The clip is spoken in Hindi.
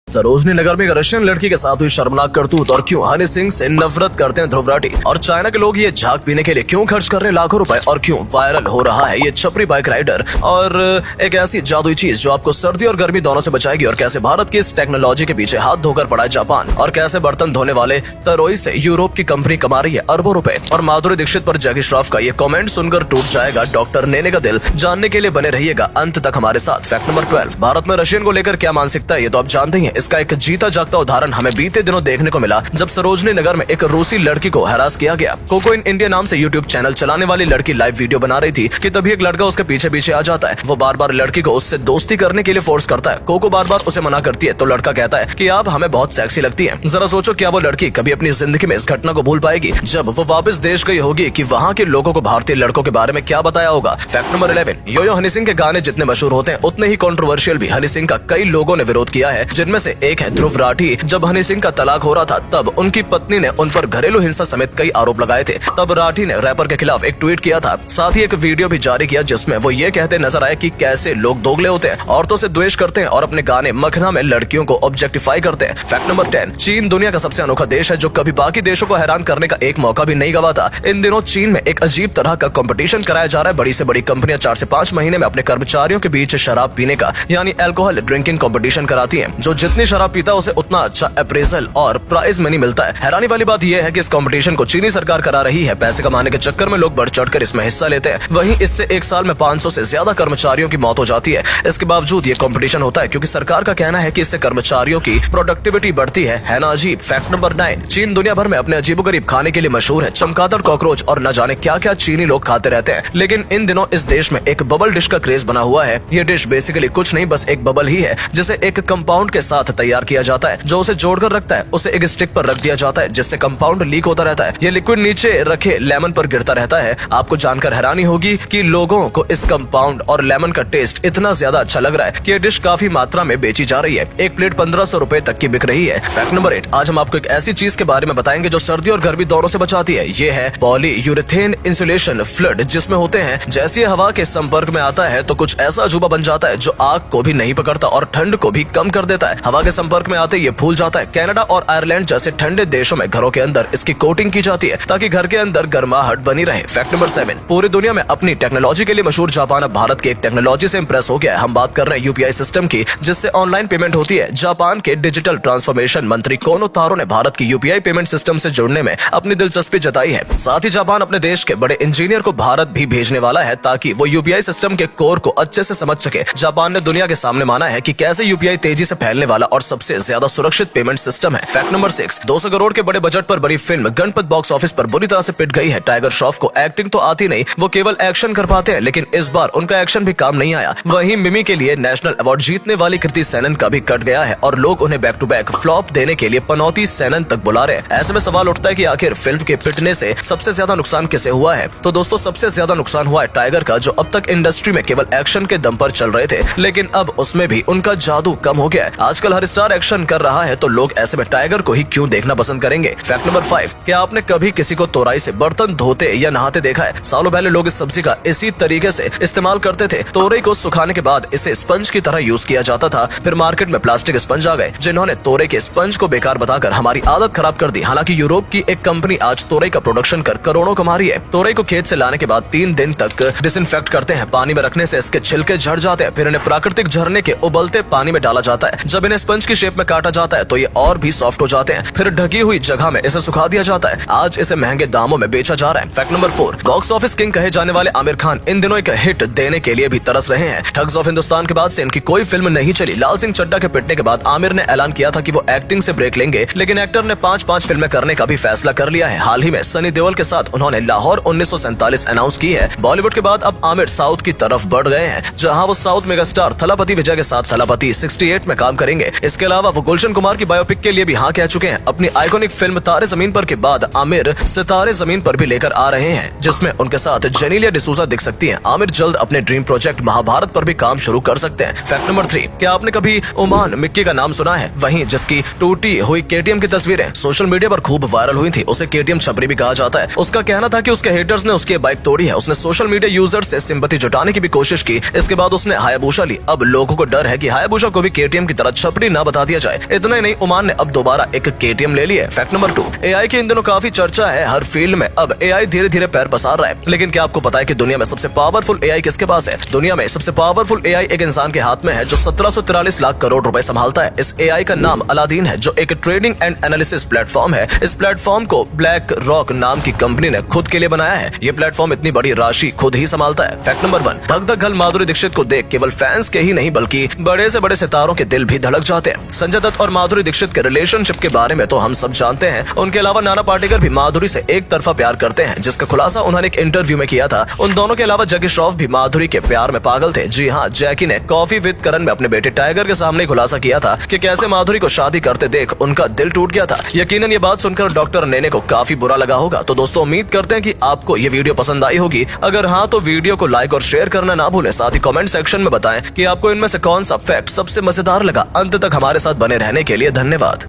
सरोजनी नगर में एक रशियन लड़की के साथ हुई शर्मनाक करतूत और क्यों हनी सिंह से नफरत करते हैं ध्रुव राठी और चाइना के लोग ये झाग पीने के लिए क्यों खर्च कर रहे हैं लाखों रुपए और क्यों वायरल हो रहा है ये छपरी बाइक राइडर और एक ऐसी जादुई चीज जो आपको सर्दी और गर्मी दोनों से बचाएगी और कैसे भारत की इस टेक्नोलॉजी के पीछे हाथ धोकर पड़ा है जापान और कैसे बर्तन धोने वाले तरोई से यूरोप की कंपनी कमा रही है अरबों रुपए और माधुरी दीक्षित पर जैकी श्रॉफ का ये कमेंट सुनकर टूट जाएगा डॉक्टर नेने का दिल। जानने के लिए बने रहिएगा अंत तक हमारे साथ। फैक्ट नंबर 12, भारत में रशियन को लेकर क्या मानसिकता है ये तो आप जानते ही हैं। इसका एक जीता जागता उदाहरण हमें बीते दिनों देखने को मिला जब सरोजनी नगर में एक रूसी लड़की को हरास किया गया। कोको इन इंडिया नाम से यूट्यूब चैनल चलाने वाली लड़की लाइव वीडियो बना रही थी कि तभी एक लड़का उसके पीछे पीछे आ जाता है। वो बार बार लड़की को उससे दोस्ती करने के लिए फोर्स करता है। कोको बार बार उसे मना करती है तो लड़का कहता है कि आप हमें बहुत सेक्सी लगती है। जरा सोचो क्या वो लड़की कभी अपनी जिंदगी में इस घटना को भूल पाएगी जब वो वापस देश गई होगी कि वहाँ के लोगों को भारतीय लड़कों के बारे में क्या बताया होगा। फैक्ट नंबर 11, यो हनी सिंह के गाने जितने मशहूर होते हैं उतने ही कंट्रोवर्शियल भी हनी सिंह का कई लोगों ने विरोध किया है, जिनमें से एक है ध्रुव राठी। जब हनी सिंह का तलाक हो रहा था तब उनकी पत्नी ने उन पर घरेलू हिंसा समेत कई आरोप लगाए थे। तब राठी ने रैपर के खिलाफ एक ट्वीट किया था, साथ ही एक वीडियो भी जारी किया जिसमें वो ये कहते नजर आए कि कैसे लोग दोगले होते हैं, औरतों से द्वेष करते हैं और अपने गाने मखना में लड़कियों को ऑब्जेक्टिफाई करते हैं। फैक्ट नंबर 10, चीन दुनिया का सबसे अनोखा देश है जो कभी बाकी देशों को हैरान करने का एक मौका भी नहीं गवाता। इन दिनों चीन में एक अजीब तरह का कंपटीशन कराया जा रहा है। बड़ी से बड़ी कंपनियां 4 से 5 महीने में अपने कर्मचारियों के बीच शराब पीने का यानी अल्कोहल ड्रिंकिंग कंपटीशन कराती है। जो जितनी शराब पीता है उसे उतना अच्छा अप्रेजल और प्राइज मनी मिलता है। हैरानी वाली बात यह है कि इस कंपटीशन को चीनी सरकार करा रही है। पैसे कमाने के चक्कर में लोग बढ़ चढ़कर इसमें हिस्सा लेते हैं। वहीं इससे एक साल में 500 से ज्यादा कर्मचारियों की मौत हो जाती है। इसके बावजूद ये कंपटीशन होता है क्योंकि सरकार का कहना है कि इससे कर्मचारियों की प्रोडक्टिविटी बढ़ती है ना अजीब। फैक्ट नंबर 9, चीन दुनिया भर में अपने अजीबोगरीब खाने के लिए मशहूर है। चमगादड़, कॉकरोच और न जाने क्या क्या चीनी लोग खाते रहते हैं। लेकिन इन दिनों इस देश में एक बबल डिश का क्रेज बना हुआ है। ये डिश बेसिकली कुछ नहीं बस एक बबल ही है जिसे एक कंपाउंड के साथ तैयार किया जाता है जो उसे जोड़कर रखता है। उसे एक स्टिक पर रख दिया जाता है जिससे कंपाउंड लीक होता रहता है। ये लिक्विड नीचे रखे लेमन पर गिरता रहता है। आपको जानकर हैरानी होगी कि लोगों को इस कंपाउंड और लेमन का टेस्ट इतना ज्यादा अच्छा लग रहा है कि ये डिश काफी मात्रा में बेची जा रही है। एक प्लेट 1500 रुपए तक की बिक रही है। फैक्ट नंबर 8, आज हम आपको एक ऐसी चीज के बारे में बताएंगे जो सर्दी और गर्मी दोनों से बचाती है। ये है पॉलीयूरेथेन इंसुलेशन फ्लड, जिसमें होते हैं जैसे हवा के संपर्क में आता है तो कुछ ऐसा अजूबा बन जाता है जो आग को भी नहीं पकड़ता और ठंड को भी कम कर देता है। हवा के संपर्क में आते ये फूल जाता है। कनाडा और आयरलैंड जैसे ठंडे देशों में घरों के अंदर इसकी कोटिंग की जाती है ताकि घर के अंदर गर्माहट बनी रहे। फैक्ट नंबर 7, पूरी दुनिया में अपनी टेक्नोलॉजी के लिए मशहूर जापान अब भारत की एक टेक्नोलॉजी से इंप्रेस हो गया है। हम बात कर रहे हैं यूपीआई सिस्टम की जिससे ऑनलाइन पेमेंट होती है। जापान के डिजिटल ट्रांसफॉर्मेशन मंत्री कोनो तारो ने भारत की यूपीआई पेमेंट सिस्टम से जुड़ने में अपनी दिलचस्पी जताई है। साथ ही जापान अपने देश के बड़े इंजीनियर को भारत भी भेजने वाला है ताकि वो यूपीआई सिस्टम के कोर को अच्छे से समझ सके। जापान ने दुनिया के सामने माना है कि कैसे यूपीआई तेजी से फैलने वाला और सबसे ज्यादा सुरक्षित पेमेंट सिस्टम है। फैक्ट नंबर 6, 200 करोड़ के बड़े बजट पर बनी फिल्म गणपत बॉक्स ऑफिस पर बुरी तरह से पिट गई है। टाइगर श्रॉफ को एक्टिंग तो आती नहीं, वो केवल एक्शन कर पाते हैं, लेकिन इस बार उनका एक्शन भी काम नहीं आया। वहीं मिमी के लिए नेशनल अवार्ड जीतने वाली कृति सेनन का भी कट गया है और लोग उन्हें बैक टू बैक फ्लॉप देने के लिए पनौती सेनन तक बुला रहे हैं। ऐसे में सवाल उठता है कि आखिर फिल्म के पिटने से सबसे ज्यादा नुकसान किसे हुआ है? तो दोस्तों सबसे ज्यादा नुकसान हुआ है टाइगर का, जो अब तक इंडस्ट्री में केवल एक्शन के दम पर चल रहे थे, लेकिन अब उसमें भी उनका जादू कम हो गया है। आजकल हर स्टार एक्शन कर रहा है तो लोग ऐसे में टाइगर को ही क्यों देखना पसंद करेंगे? फैक्ट नंबर 5, क्या आपने कभी किसी को तोराई से बर्तन धोते या नहाते देखा है? सालों पहले लोग इस सब्जी का इसी तरीके से इस्तेमाल करते थे। तोरई को सुखाने के बाद इसे स्पंज की तरह यूज किया जाता था। फिर मार्केट में प्लास्टिक स्पंज आ गए जिन्होंने तोरई के स्पंज को बेकार बताकर हमारी आदत खराब कर दी। हालांकि यूरोप की एक कंपनी आज तोरई का प्रोडक्शन कर करोड़ों कमा रही है। तोरई को खेत से लाने के बाद 3 दिन तक डिसइंफेक्ट करते हैं। पानी में रखने से इसके छिलके झड़ जाते हैं। फिर इन्हें प्राकृतिक झरने के उबलते पानी में डाला जाता है। जब इन्हें स्पंज की शेप में काटा जाता है तो ये और भी सॉफ्ट हो जाते हैं। फिर ढकी हुई जगह में इसे सुखा दिया जाता है। आज इसे महंगे दामों में बेचा जा रहा है। Fact number 4, box office king कहे जाने वाले आमिर खान इन दिनों एक हिट देने के लिए भी तरस रहे हैं। ठग्स ऑफ हिंदुस्तान के बाद से इनकी कोई फिल्म नहीं चली। लाल सिंह चड्ढा के पिटने के बाद आमिर ने ऐलान किया था कि वो एक्टिंग से ब्रेक लेंगे, लेकिन एक्टर ने 5 फिल्में करने का भी फैसला कर लिया है। हाल ही में सनी देओल के साथ उन्होंने लाहौर 1947 अनाउंस की है। बॉलीवुड के बाद अब आमिर साउथ की तरफ बढ़ गए हैं, जहां वो साउथ मेगास्टार थलापति विजय के साथ थलापति 68 में काम करेंगे। इसके अलावा वो गुलशन कुमार की बायोपिक के लिए भी हाँ कह चुके हैं। अपनी आइकॉनिक फिल्म तारे जमीन पर के बाद आमिर सितारे जमीन पर भी लेकर आ रहे हैं, जिसमें उनके साथ जेनेलिया डिसूजा दिख सकती हैं। आमिर जल्द अपने ड्रीम प्रोजेक्ट महाभारत पर भी काम शुरू कर सकते हैं। फैक्ट नंबर 3, क्या आपने कभी ओमान मिक्की का नाम सुना है? वहीं जिसकी टूटी हुई केटीएम की तस्वीरें सोशल मीडिया पर खूब वायरल हुई थी, उसे केटीएम छपरी भी कहा जाता है। उसका कहना था कि उसके हेटर्स ने उसकी बाइक तोड़ी है। उसने सोशल मीडिया यूजर से सिंपैथी जुटाने की भी कोशिश की। इसके बाद उसने हायाबुसा ली। अब लोगों को डर है कि हायाबुसा को भी केटीएम की तरह छपरी छपरी ना बता दिया जाए। इतना ही नहीं, ओमान ने अब दोबारा एक KTM ले लिया है। फैक्ट नंबर 2, AI की इन दिनों काफी चर्चा है हर फील्ड में। अब AI धीरे धीरे पैर पसार रहा है, लेकिन क्या आपको पता है कि दुनिया में सबसे पावरफुल AI किसके पास है? दुनिया में सबसे पावरफुल AI एक इंसान के हाथ में है जो 1743 लाख करोड़ रुपए संभालता है। इस AI का नाम अलादीन है, जो एक ट्रेडिंग एंड एनालिसिस प्लेटफॉर्म है। इस प्लेटफॉर्म को ब्लैक रॉक नाम की कंपनी ने खुद के लिए बनाया है। ये प्लेटफॉर्म इतनी बड़ी राशि खुद ही संभालता है। फैक्ट नंबर 1, धक धक घल माधुरी दीक्षित को देख केवल फैंस के ही नहीं बल्कि बड़े से बड़े सितारों के दिल भी धड़क जाते हैं। संजय दत्त और माधुरी दीक्षित के रिलेशनशिप के बारे में तो हम सब जानते हैं। उनके अलावा नाना पाटेकर भी माधुरी से एक तरफा प्यार करते हैं, जिसका खुलासा उन्होंने एक इंटरव्यू में किया था। उन दोनों के अलावा जैकी श्रॉफ भी माधुरी के प्यार में पागल थे। जी हाँ, जैकी ने कॉफी विद करण में अपने बेटे टाइगर के सामने खुलासा किया था कि कैसे माधुरी को शादी करते देख उनका दिल टूट गया था। यकीनन ये बात सुनकर डॉक्टर नेने को काफी बुरा लगा होगा। तो दोस्तों, उम्मीद करते हैं कि आपको ये वीडियो पसंद आई होगी। अगर हाँ, तो वीडियो को लाइक और शेयर करना ना भूलें। साथ ही कमेंट सेक्शन में बताएं कि आपको इनमें से कौन सा फैक्ट सबसे मजेदार लगा। अंत तक हमारे साथ बने रहने के लिए धन्यवाद।